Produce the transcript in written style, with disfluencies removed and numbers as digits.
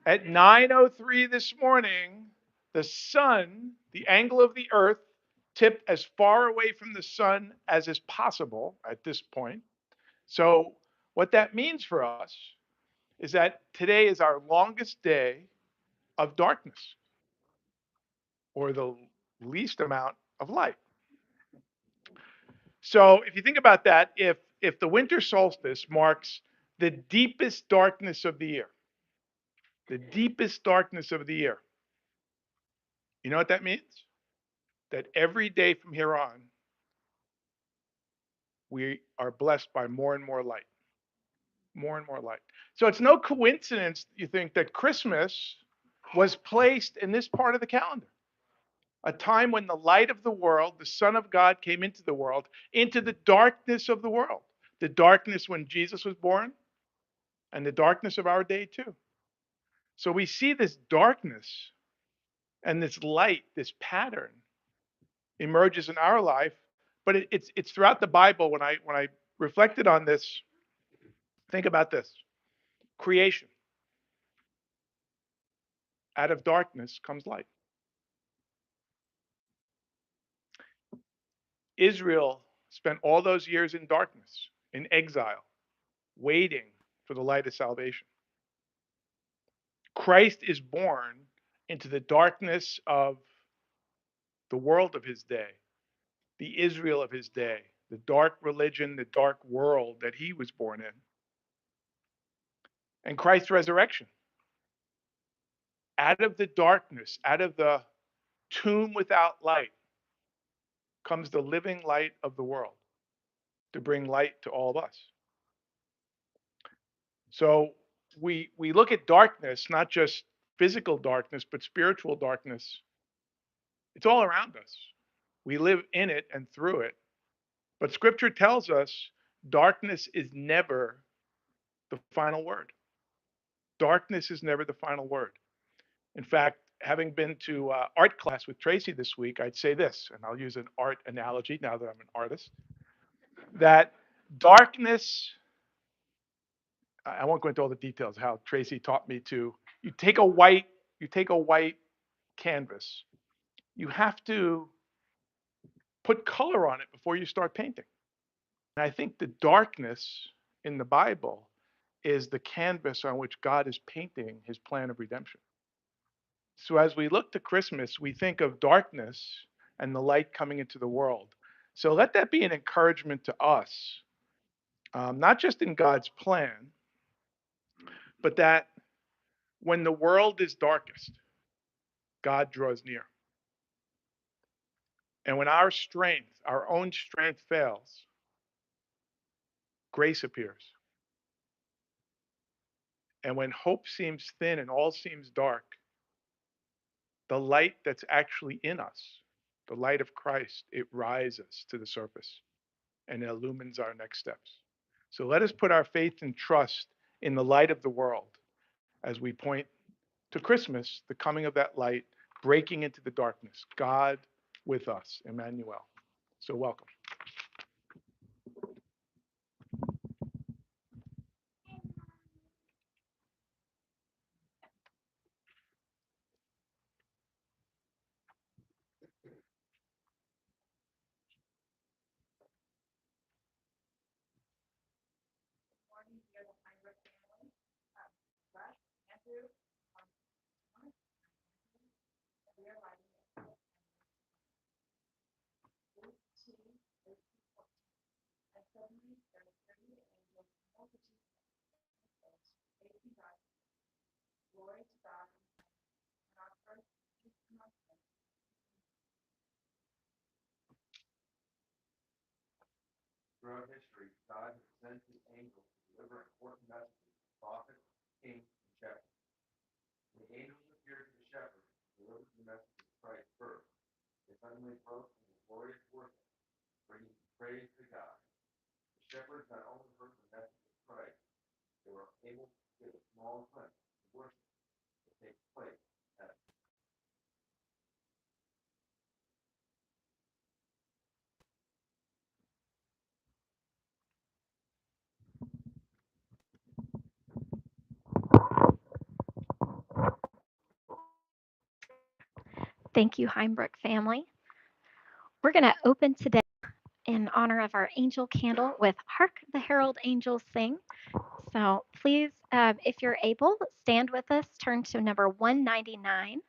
At 9:03 this morning, the sun, the angle of the earth, tipped as far away from the sun as is possible at this point. So, what that means for us is that today is our longest day of darkness, or the least amount of light. So, if you think about that, if the winter solstice marks the deepest darkness of the year, the deepest darkness of the year, you know what that means? That every day from here on, we are blessed by more and more light, more and more light. So it's no coincidence, you think, that Christmas was placed in this part of the calendar, a time when the light of the world, the Son of God, came into the world, into the darkness of the world, the darkness when Jesus was born, and the darkness of our day, too. So we see this darkness and this light, this pattern emerges in our life, but it's throughout the Bible. When I reflected on this, think about this: creation. Out of darkness comes light. Israel spent all those years in darkness, in exile, waiting for the light of salvation. Christ is born into the darkness of the world of his day, the Israel of his day, the dark religion, the dark world that he was born in. And Christ's resurrection, out of the darkness, out of the tomb without light, comes the living light of the world to bring light to all of us. So we look at darkness, not just physical darkness, but spiritual darkness. It's all around us. We live in it and through it. But scripture tells us darkness is never the final word. Darkness is never the final word. In fact, having been to art class with Tracy this week, I'd say this, and I'll use an art analogy now that I'm an artist, that darkness, I won't go into all the details how Tracy taught me to, you take a white, you take a white canvas, you have to put color on it before you start painting. And I think the darkness in the Bible is the canvas on which God is painting his plan of redemption. So as we look to Christmas, we think of darkness and the light coming into the world. So let that be an encouragement to us, not just in God's plan, but that when the world is darkest, God draws near. And when our strength, our own strength fails, grace appears. And when hope seems thin and all seems dark, the light that's actually in us, the light of Christ, it rises to the surface and it illumines our next steps. So let us put our faith and trust in the light of the world as we point to Christmas, the coming of that light, breaking into the darkness. God with us, Emmanuel. So welcome. Throughout history, God has sent his angels to deliver important messages to prophets, kings, and shepherds. When the angels appeared to the shepherds and delivered the message of Christ's birth, they suddenly broke into glorious worship, bringing praise to God. The shepherds not only heard the message of Christ, they were able to get a small glimpse of the worship that takes place in heaven. Thank you, Heimbrook family. We're going to open today in honor of our angel candle with Hark the Herald Angels Sing. So please, if you're able, stand with us, turn to number 199.